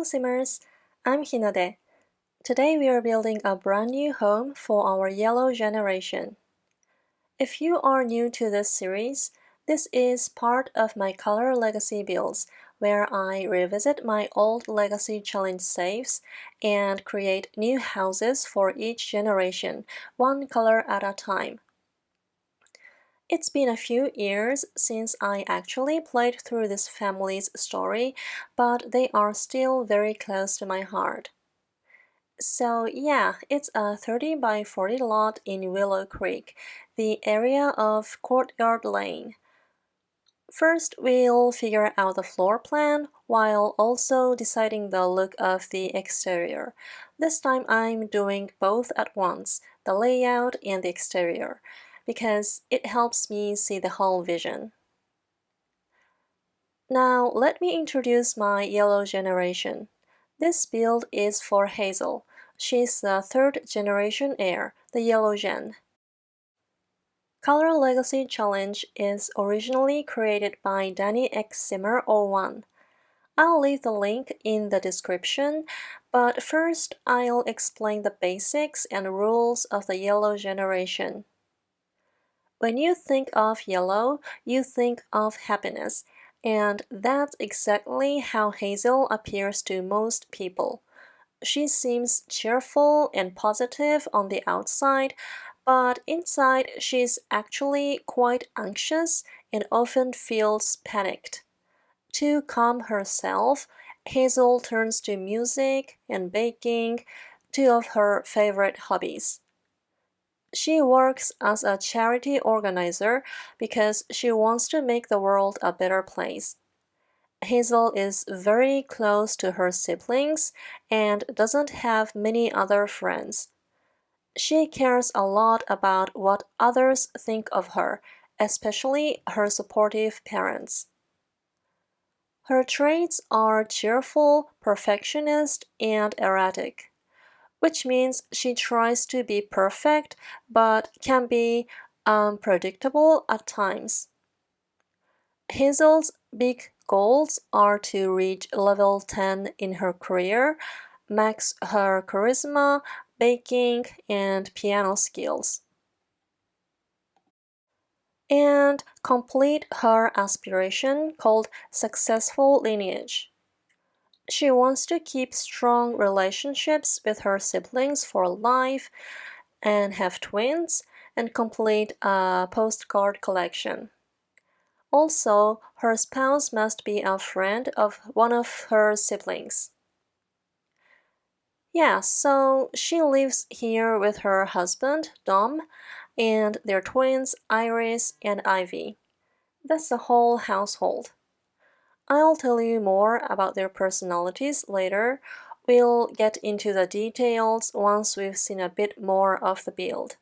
Hello Simmers, I'm Hinade. Today we are building a brand new home for our yellow generation. If you are new to this series, this is part of my Color Legacy builds, where I revisit my old Legacy Challenge saves and create new houses for each generation, one color at a time. It's been a few years since I actually played through this family's story, but they are still very close to my heart. So yeah, it's a 30 by 40 lot in Willow Creek, the area of Courtyard Lane. First, we'll figure out the floor plan while also deciding the look of the exterior. This time I'm doing both at once, the layout and the exterior, because it helps me see the whole vision. Now let me introduce my yellow generation. This build is for Hazel. She's the third generation heir, the yellow gen. Color Legacy Challenge is originally created by Danny X Simmer 01. I'll leave the link in the description, but first I'll explain the basics and rules of the yellow generation. When you think of yellow, you think of happiness, and that's exactly how Hazel appears to most people. She seems cheerful and positive on the outside, but inside she's actually quite anxious and often feels panicked. To calm herself, Hazel turns to music and baking, two of her favorite hobbies. She works as a charity organizer because she wants to make the world a better place. Hazel is very close to her siblings and doesn't have many other friends. She cares a lot about what others think of her, especially her supportive parents. Her traits are cheerful, perfectionist, and erratic, which means she tries to be perfect but can be unpredictable at times. Hazel's big goals are to reach level 10 in her career, max her charisma, baking, and piano skills, and complete her aspiration called successful lineage. She wants to keep strong relationships with her siblings for life and have twins and complete a postcard collection. Also, her spouse must be a friend of one of her siblings. Yeah, so she lives here with her husband, Dom, and their twins, Iris and Ivy. That's the whole household. I'll tell you more about their personalities later. We'll get into the details once we've seen a bit more of the build.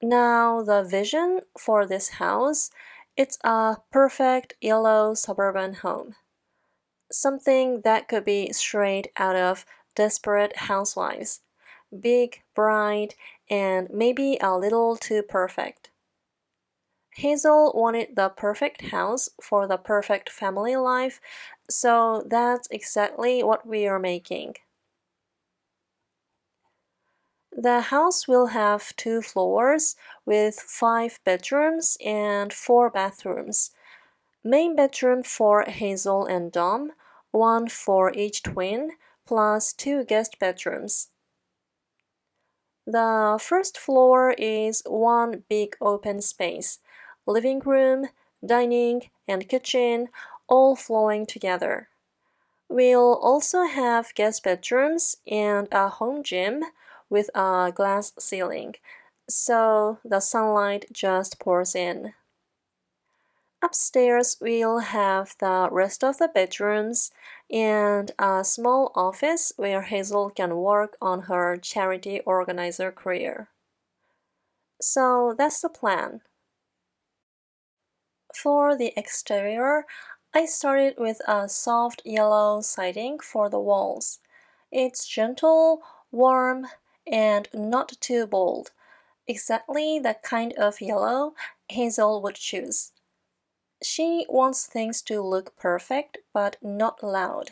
Now, the vision for this house, it's a perfect yellow suburban home. Something that could be straight out of Desperate Housewives. Big, bright, and maybe a little too perfect. Hazel wanted the perfect house for the perfect family life, so that's exactly what we are making. The house will have 2 floors with 5 bedrooms and 4 bathrooms. Main bedroom for Hazel and Dom, one for each twin, plus 2 guest bedrooms. The first floor is one big open space, living room, dining, and kitchen, all flowing together. We'll also have guest bedrooms and a home gym with a glass ceiling, so the sunlight just pours in. Upstairs, we'll have the rest of the bedrooms and a small office where Hazel can work on her charity organizer career. So that's the plan. For the exterior, I started with a soft yellow siding for the walls. It's gentle, warm, and not too bold. Exactly the kind of yellow Hazel would choose. She wants things to look perfect but not loud.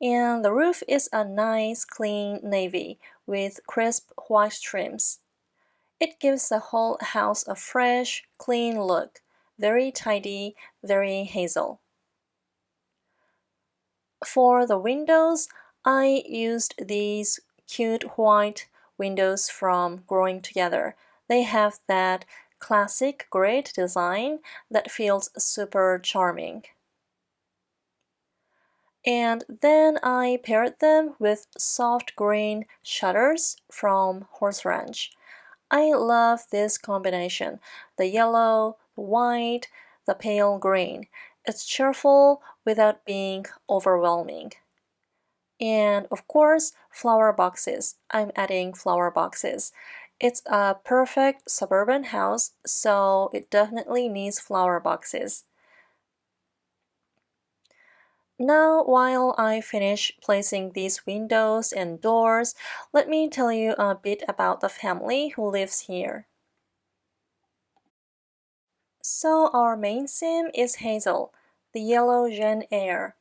And the roof is a nice clean navy with crisp white trims. It gives the whole house a fresh, clean look. Very tidy, very Hazel. For the windows, I used these cute white windows from Growing Together. They have that classic great design that feels super charming. And then I paired them with soft green shutters from Horse Ranch. I love this combination, the yellow, the white, the pale green. It's cheerful without being overwhelming. And of course, flower boxes. I'm adding flower boxes. It's a perfect suburban house, so it definitely needs flower boxes. Now, while I finish placing these windows and doors, let me tell you a bit about the family who lives here. So, our main sim is Hazel, the yellow Gen heir.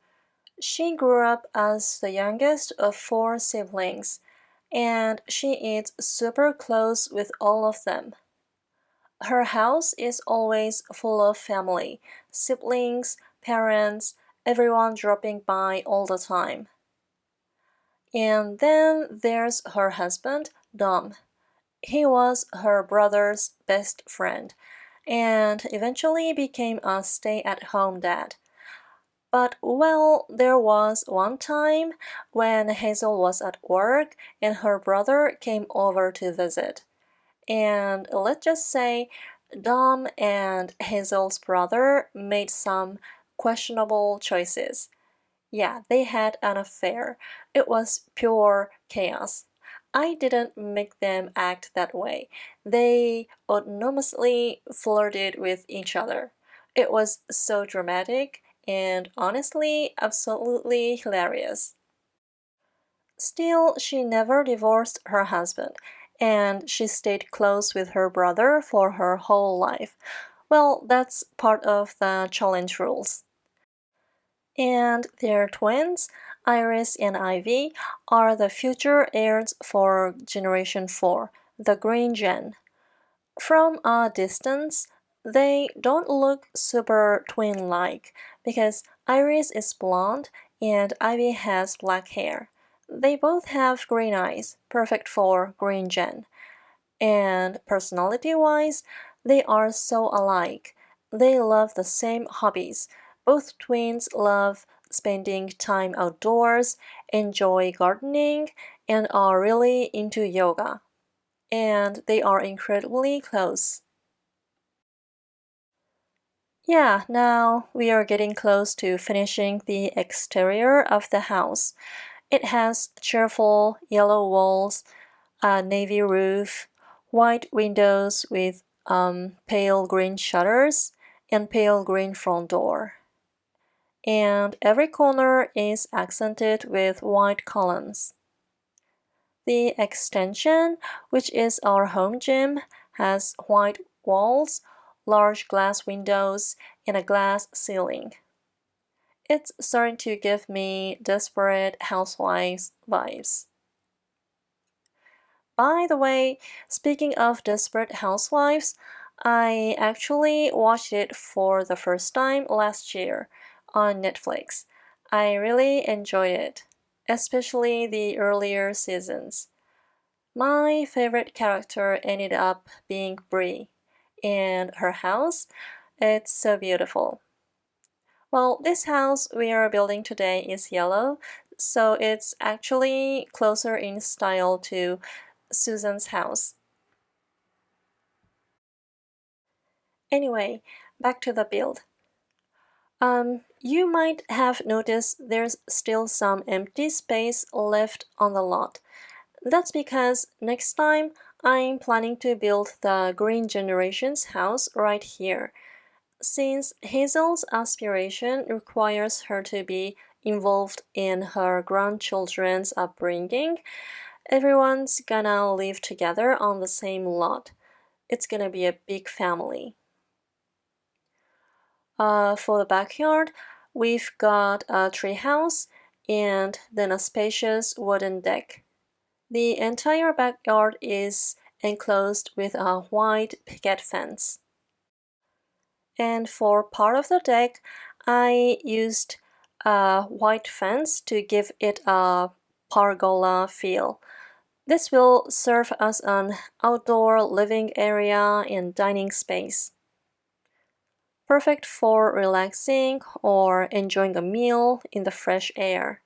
She grew up as the youngest of four siblings, and she is super close with all of them. Her house is always full of family, siblings, parents, everyone dropping by all the time. And then there's her husband, Dom. He was her brother's best friend and eventually became a stay-at-home dad. But well, there was one time when Hazel was at work and her brother came over to visit. And let's just say Dom and Hazel's brother made some questionable choices. Yeah, they had an affair. It was pure chaos. I didn't make them act that way. They autonomously flirted with each other. It was so dramatic and honestly absolutely hilarious. Still, she never divorced her husband, and she stayed close with her brother for her whole life. Well, that's part of the challenge rules. And their twins, Iris and Ivy, are the future heirs for Generation 4, the Green Gen. From a distance, they don't look super twin-like because Iris is blonde and Ivy has black hair. They both have green eyes, perfect for Green Gen. And personality-wise, they are so alike. They love the same hobbies. Both twins love spending time outdoors, enjoy gardening, and are really into yoga. And they are incredibly close. Yeah, now we are getting close to finishing the exterior of the house. It has cheerful yellow walls, a navy roof, white windows with pale green shutters, and pale green front door. And every corner is accented with white columns. The extension, which is our home gym, has white walls, large glass windows, and a glass ceiling. It's starting to give me Desperate Housewives vibes. By the way, speaking of Desperate Housewives, I actually watched it for the first time last year on Netflix. I really enjoyed it, especially the earlier seasons. My favorite character ended up being Brie, and her house, it's so beautiful. Well, this house we are building today is yellow, so it's actually closer in style to Susan's house. Anyway, back to the build. You might have noticed there's still some empty space left on the lot. That's because next time I'm planning to build the Green Generation's house right here. Since Hazel's aspiration requires her to be involved in her grandchildren's upbringing, everyone's gonna live together on the same lot. It's gonna be a big family. For the backyard, we've got a treehouse and then a spacious wooden deck. The entire backyard is enclosed with a white picket fence. And for part of the deck, I used a white fence to give it a pergola feel. This will serve as an outdoor living area and dining space. Perfect for relaxing or enjoying a meal in the fresh air.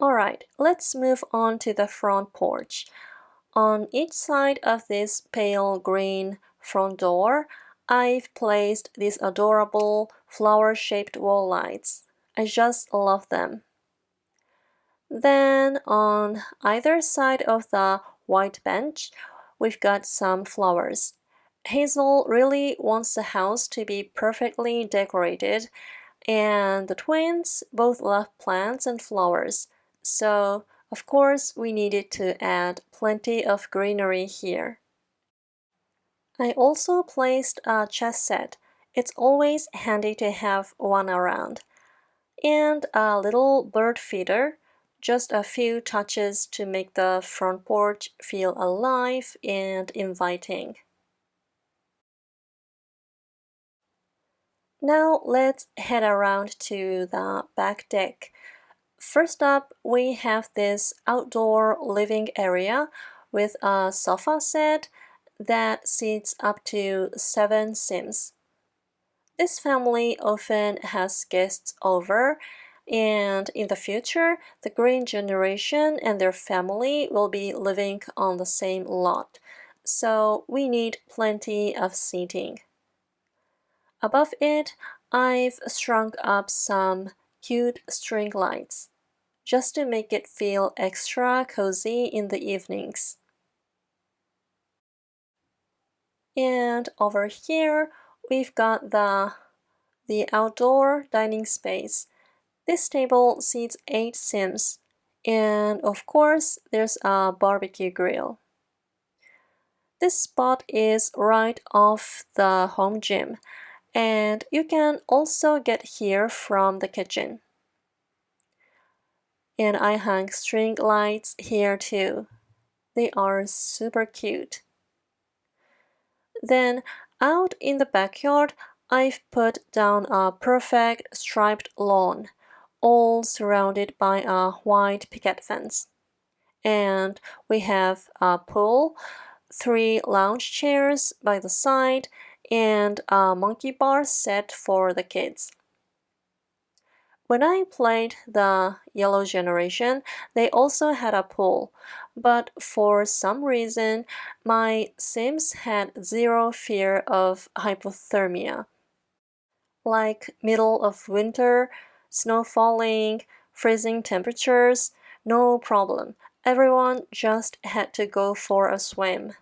Alright, let's move on to the front porch. On each side of this pale green front door, I've placed these adorable flower-shaped wall lights. I just love them. Then on either side of the white bench, we've got some flowers. Hazel really wants the house to be perfectly decorated, and the twins both love plants and flowers, so of course we needed to add plenty of greenery here. I also placed a chess set. It's always handy to have one around. And a little bird feeder, just a few touches to make the front porch feel alive and inviting. Now let's head around to the back deck. First up, we have this outdoor living area with a sofa set that seats up to 7 Sims. This family often has guests over, and in the future, the Green generation and their family will be living on the same lot, so we need plenty of seating. Above it, I've shrunk up some cute string lights, just to make it feel extra cozy in the evenings. And over here, we've got the outdoor dining space. This table seats 8 Sims, and of course, there's a barbecue grill. This spot is right off the home gym, and you can also get here from the kitchen. And I hung string lights here too. They are super cute. Then out in the backyard, I've put down a perfect striped lawn, all surrounded by a white picket fence. And we have a pool, 3 lounge chairs by the side, and a monkey bar set for the kids. When I played the Yellow generation, they also had a pool, but for some reason, my Sims had zero fear of hypothermia. Like middle of winter, snow falling, freezing temperatures, no problem. Everyone just had to go for a swim.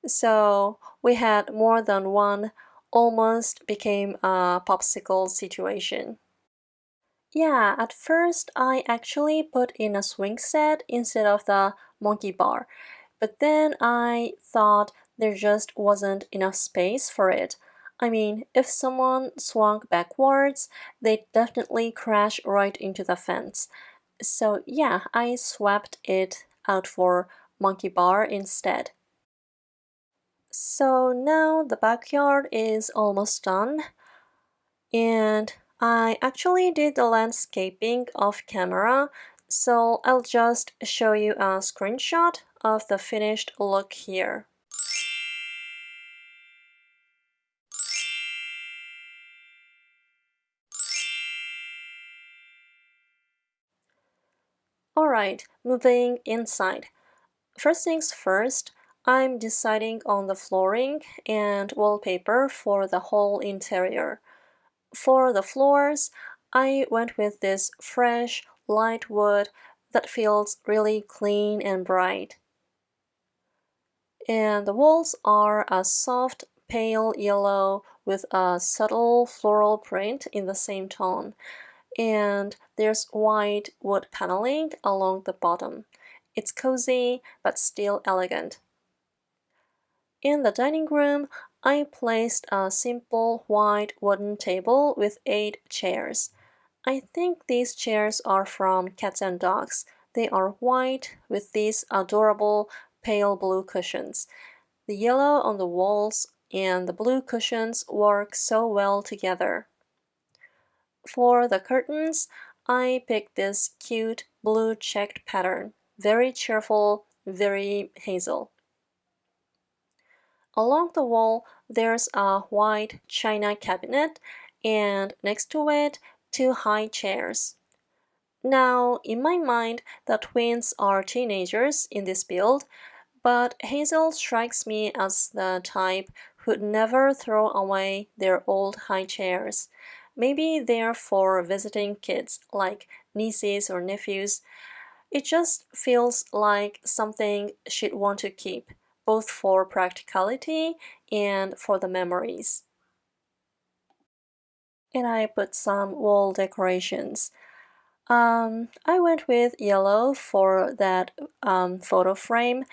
So we had more than one, almost became a popsicle situation. Yeah, at first I actually put in a swing set instead of the monkey bar, but then I thought there just wasn't enough space for it. I mean, if someone swung backwards, they'd definitely crash right into the fence. So yeah, I swapped it out for monkey bar instead. So now the backyard is almost done, and I actually did the landscaping off camera, so I'll just show you a screenshot of the finished look here. Alright, moving inside. First things first, I'm deciding on the flooring and wallpaper for the whole interior. For the floors, I went with this fresh, light wood that feels really clean and bright. And the walls are a soft, pale yellow with a subtle floral print in the same tone. And there's white wood paneling along the bottom. It's cozy, but still elegant. In the dining room, I placed a simple white wooden table with 8 chairs. I think these chairs are from Cats and Dogs. They are white with these adorable pale blue cushions. The yellow on the walls and the blue cushions work so well together. For the curtains, I picked this cute blue checked pattern. Very cheerful, very hazel. Along the wall, there's a white china cabinet, and next to it, 2 high chairs. Now, in my mind, the twins are teenagers in this build, but Hazel strikes me as the type who'd never throw away their old high chairs. Maybe they're for visiting kids, like nieces or nephews. It just feels like something she'd want to keep, both for practicality and for the memories. And I put some wall decorations. I went with yellow for that photo frame,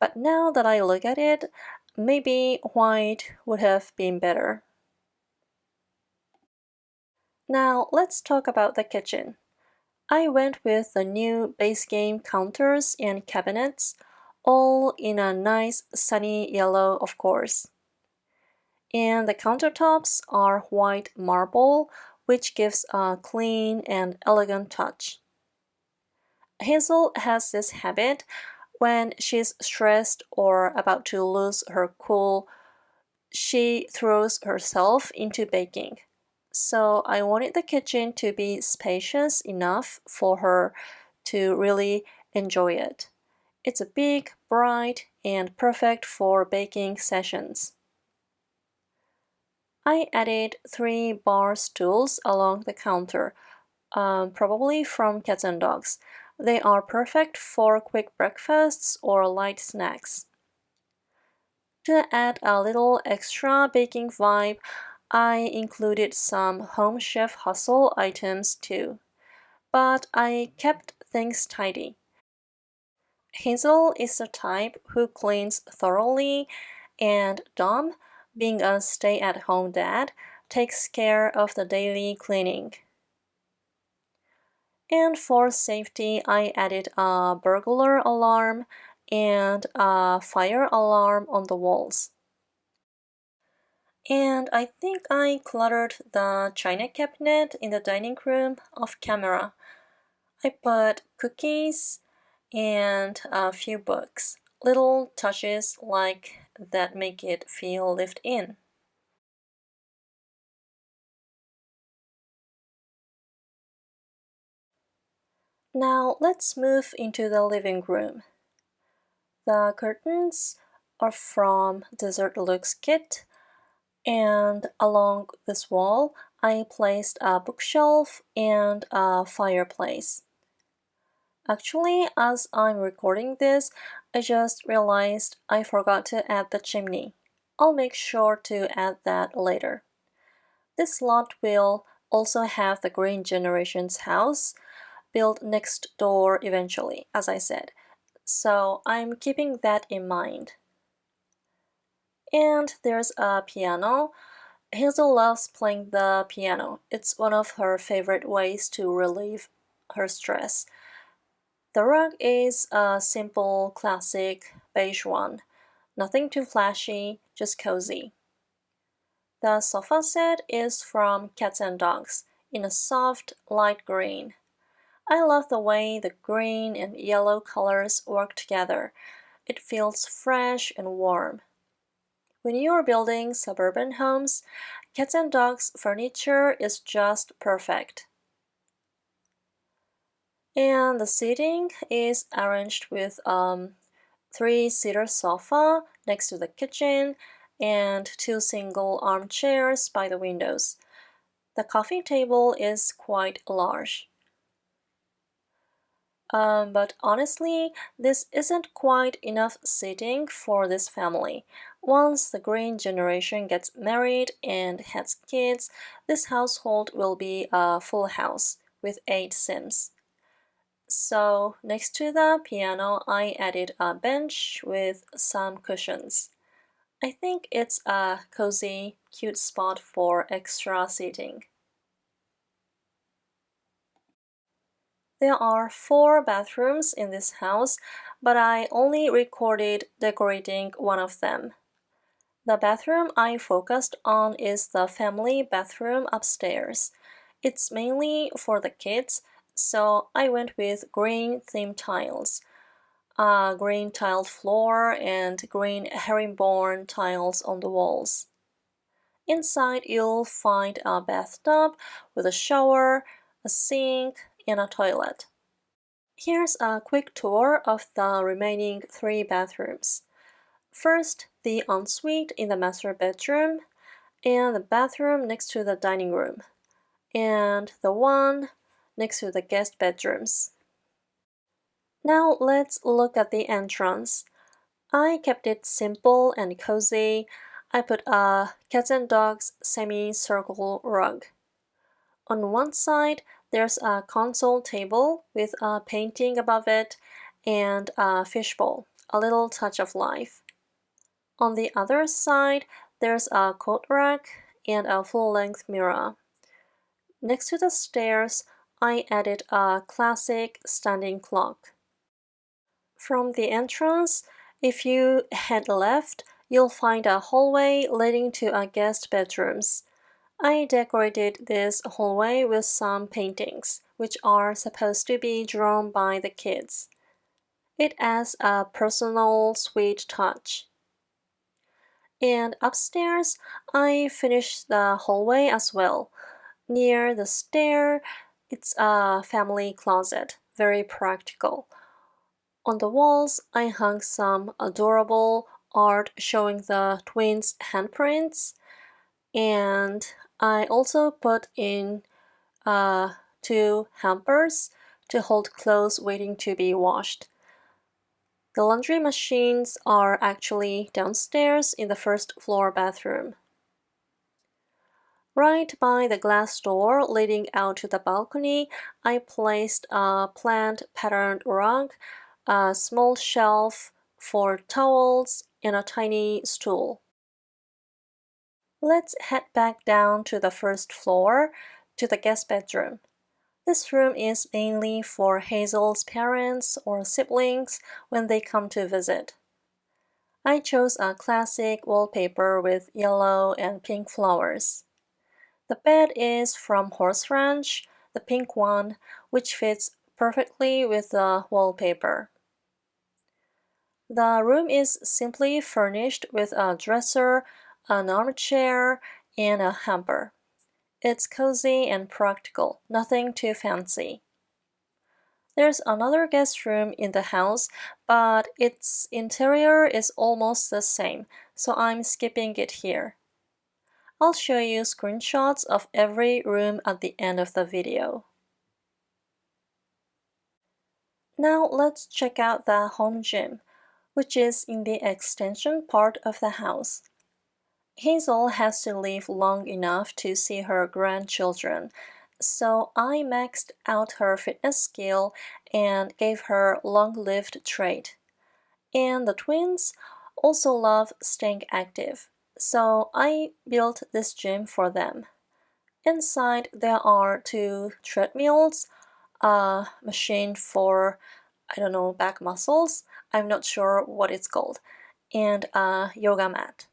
but now that I look at it, maybe white would have been better. Now let's talk about the kitchen. I went with the new base game counters and cabinets, all in a nice sunny yellow, of course. And the countertops are white marble, which gives a clean and elegant touch. Hazel has this habit when she's stressed or about to lose her cool, she throws herself into baking. So I wanted the kitchen to be spacious enough for her to really enjoy it. It's a big, bright, and perfect for baking sessions. I added 3 bar stools along the counter, probably from Cats and Dogs. They are perfect for quick breakfasts or light snacks. To add a little extra baking vibe, I included some Home Chef Hustle items too. But I kept things tidy. Hazel is the type who cleans thoroughly, and Dom, being a stay-at-home dad, takes care of the daily cleaning. And for safety, I added a burglar alarm and a fire alarm on the walls. And I think I cluttered the china cabinet in the dining room off camera. I put cookies and a few books, little touches like that make it feel lived in. Now let's move into the living room. The curtains are from Desert Looks Kit, and along this wall I placed a bookshelf and a fireplace. Actually, as I'm recording this, I just realized I forgot to add the chimney. I'll make sure to add that later. This lot will also have the Green Generation's house built next door eventually, as I said. So I'm keeping that in mind. And there's a piano. Hazel loves playing the piano. It's one of her favorite ways to relieve her stress. The rug is a simple, classic beige one. Nothing too flashy, just cozy. The sofa set is from Cats and Dogs in a soft, light green. I love the way the green and yellow colors work together. It feels fresh and warm. When you're building suburban homes, Cats and Dogs furniture is just perfect. And the seating is arranged with 3-seater sofa next to the kitchen and 2 single armchairs by the windows. The coffee table is quite large. But honestly, this isn't quite enough seating for this family. Once the Green Generation gets married and has kids, this household will be a full house with 8 Sims. So next to the piano, I added a bench with some cushions. I think it's a cozy, cute spot for extra seating. There are 4 bathrooms in this house, but I only recorded decorating one of them. The bathroom I focused on is the family bathroom upstairs. It's mainly for the kids, so I went with green theme tiles, a green tiled floor, and green herringbone tiles on the walls. Inside, you'll find a bathtub with a shower, a sink, and a toilet. Here's a quick tour of the remaining 3 bathrooms. First, the ensuite in the master bedroom, and the bathroom next to the dining room, and the one next to the guest bedrooms. Now let's look at the entrance. I kept it simple and cozy. I put a cats and dogs semicircle rug. On one side, there's a console table with a painting above it and a fishbowl, a little touch of life. On the other side, there's a coat rack and a full-length mirror. Next to the stairs, I added a classic standing clock. From the entrance, if you head left, you'll find a hallway leading to a guest bedrooms. I decorated this hallway with some paintings, which are supposed to be drawn by the kids. It adds a personal, sweet touch. And upstairs, I finished the hallway as well. Near the stair, it's a family closet, very practical. On the walls, I hung some adorable art showing the twins' handprints, and I also put in 2 hampers to hold clothes waiting to be washed. The laundry machines are actually downstairs in the first floor bathroom. Right by the glass door leading out to the balcony, I placed a plant patterned rug, a small shelf for towels, and a tiny stool. Let's head back down to the first floor, to the guest bedroom. This room is mainly for Hazel's parents or siblings when they come to visit. I chose a classic wallpaper with yellow and pink flowers. The bed is from Horse Ranch, the pink one, which fits perfectly with the wallpaper. The room is simply furnished with a dresser, an armchair, and a hamper. It's cozy and practical, nothing too fancy. There's another guest room in the house, but its interior is almost the same, so I'm skipping it here. I'll show you screenshots of every room at the end of the video. Now let's check out the home gym, which is in the extension part of the house. Hazel has to live long enough to see her grandchildren, so I maxed out her fitness skill and gave her long-lived trait. And the twins also love staying active, so I built this gym for them. Inside there are 2 treadmills, a machine for, back muscles, I'm not sure what it's called, and a yoga mat.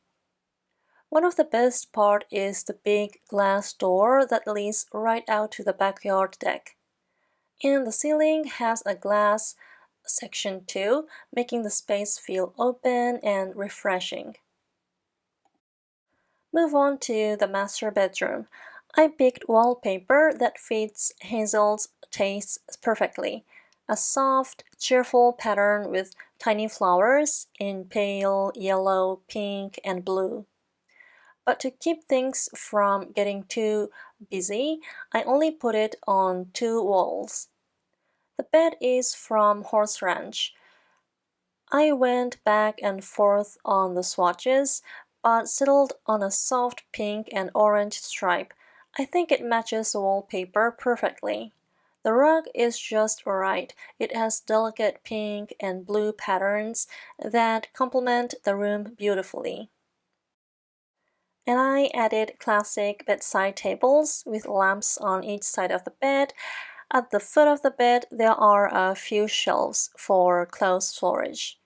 One of the best part is the big glass door that leads right out to the backyard deck. And the ceiling has a glass section too, making the space feel open and refreshing. Move on to the master bedroom. I picked wallpaper that fits Hazel's tastes perfectly. A soft, cheerful pattern with tiny flowers in pale yellow, pink, and blue. But to keep things from getting too busy, I only put it on 2 walls. The bed is from Horse Ranch. I went back and forth on the swatches, but settled on a soft pink and orange stripe. I think it matches the wallpaper perfectly. The rug is just right. It has delicate pink and blue patterns that complement the room beautifully. And I added classic bedside tables with lamps on each side of the bed. At the foot of the bed, there are a few shelves for clothes storage.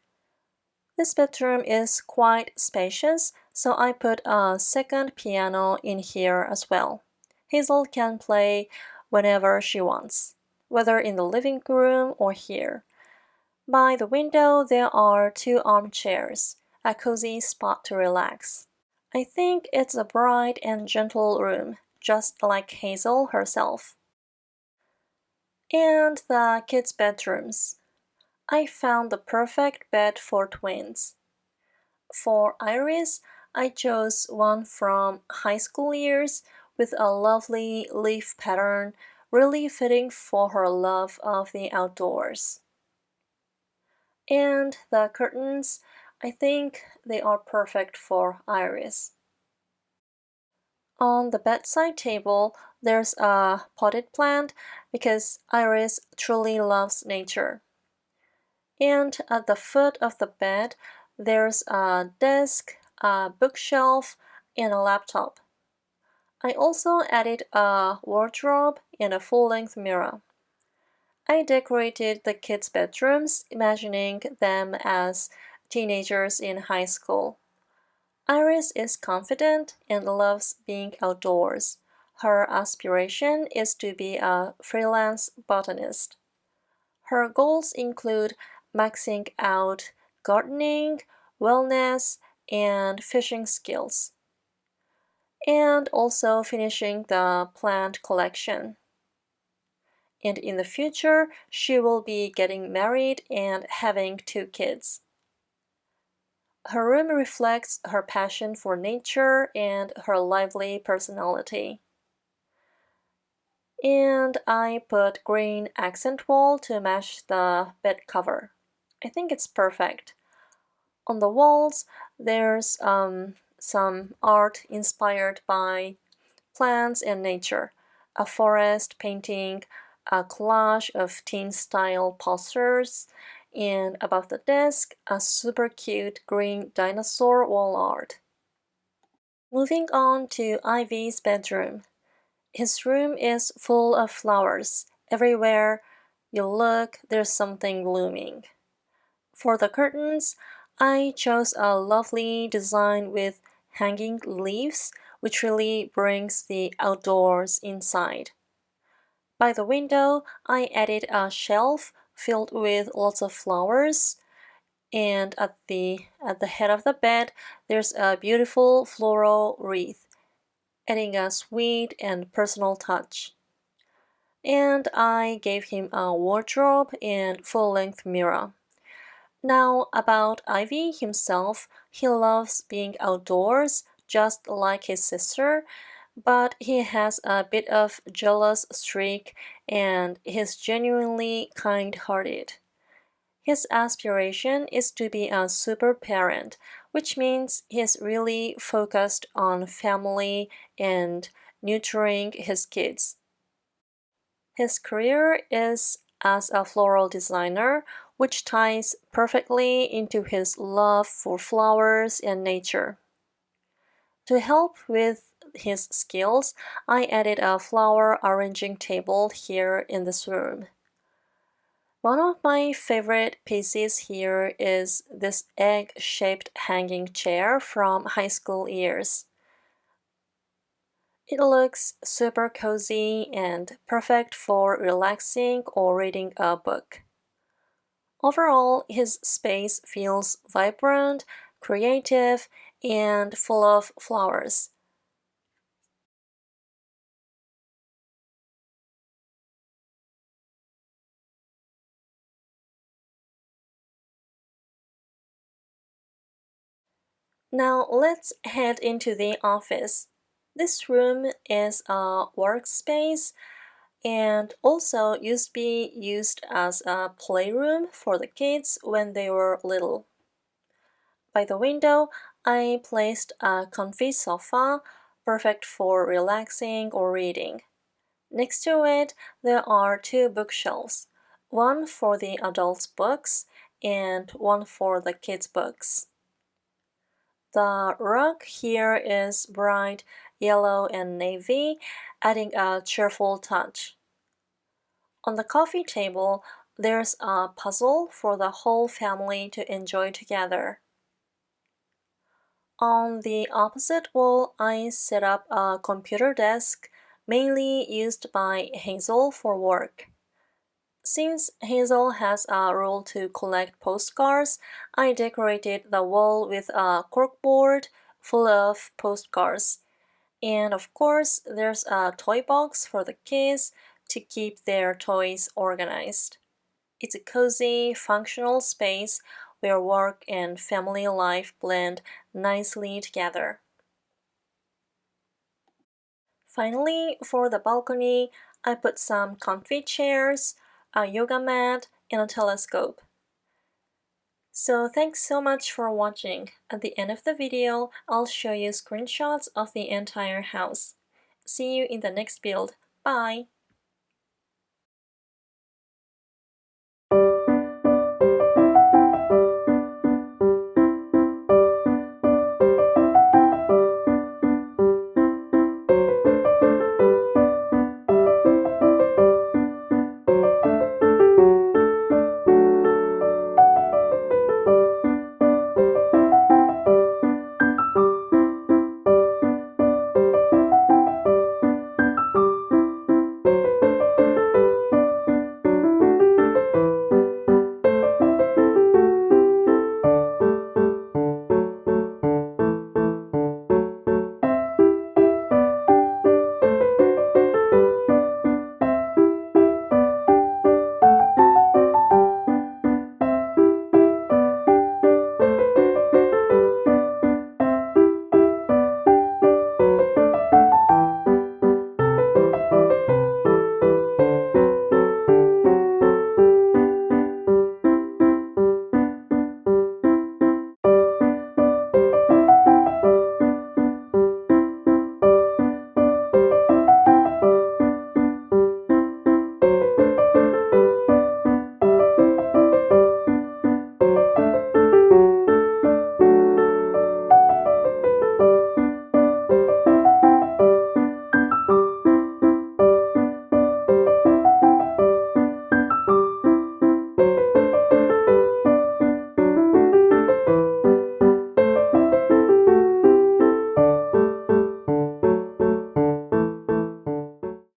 This bedroom is quite spacious, so I put a second piano in here as well. Hazel can play whenever she wants, whether in the living room or here. By the window, there are two armchairs, a cozy spot to relax. I think it's a bright and gentle room, just like Hazel herself. And the kids' bedrooms. I found the perfect bed for twins. For Iris, I chose one from high school years with a lovely leaf pattern, really fitting for her love of the outdoors. And the curtains, I think they are perfect for Iris. On the bedside table, there's a potted plant because Iris truly loves nature. And at the foot of the bed, there's a desk, a bookshelf, and a laptop. I also added a wardrobe and a full-length mirror. I decorated the kids' bedrooms, imagining them as teenagers in high school. Iris is confident and loves being outdoors. Her aspiration is to be a freelance botanist. Her goals include maxing out gardening, wellness, and fishing skills, and also finishing the plant collection. And in the future, she will be getting married and having two kids. Her room reflects her passion for nature and her lively personality. And I put green accent wall to match the bed cover. I think it's perfect. On the walls, there's some art inspired by plants and nature, a forest painting, a collage of teen-style posters, and above the desk, a super cute green dinosaur wall art. Moving on to Ivy's bedroom. His room is full of flowers. Everywhere you look, there's something blooming. For the curtains, I chose a lovely design with hanging leaves, which really brings the outdoors inside. By the window, I added a shelf filled with lots of flowers, and at the head of the bed, there's a beautiful floral wreath, adding a sweet and personal touch. And I gave him a wardrobe and full-length mirror. Now, about Ivy himself, he loves being outdoors, just like his sister, but he has a bit of jealous streak and he's genuinely kind-hearted. His aspiration is to be a super parent, which means he's really focused on family and nurturing his kids. His career is as a floral designer, which ties perfectly into his love for flowers and nature. To help with his skills, I added a flower arranging table here in this room. One of my favorite pieces here is this egg-shaped hanging chair from high school years. It looks super cozy and perfect for relaxing or reading a book. Overall, his space feels vibrant, creative, and full of flowers. Now let's head into the office. This room is a workspace and also used to be used as a playroom for the kids when they were little. By the window, I placed a comfy sofa, perfect for relaxing or reading. Next to it, there are two bookshelves, one for the adults' books and one for the kids' books. The rug here is bright yellow and navy, adding a cheerful touch. On the coffee table, there's a puzzle for the whole family to enjoy together. On the opposite wall, I set up a computer desk, mainly used by Hazel for work. Since Hazel has a rule to collect postcards, I decorated the wall with a corkboard full of postcards. And of course, there's a toy box for the kids to keep their toys organized. It's a cozy, functional space where work and family life blend nicely together. Finally, for the balcony, I put some comfy chairs, a yoga mat, and a telescope. So thanks so much for watching. At the end of the video, I'll show you screenshots of the entire house. See you in the next build. Bye!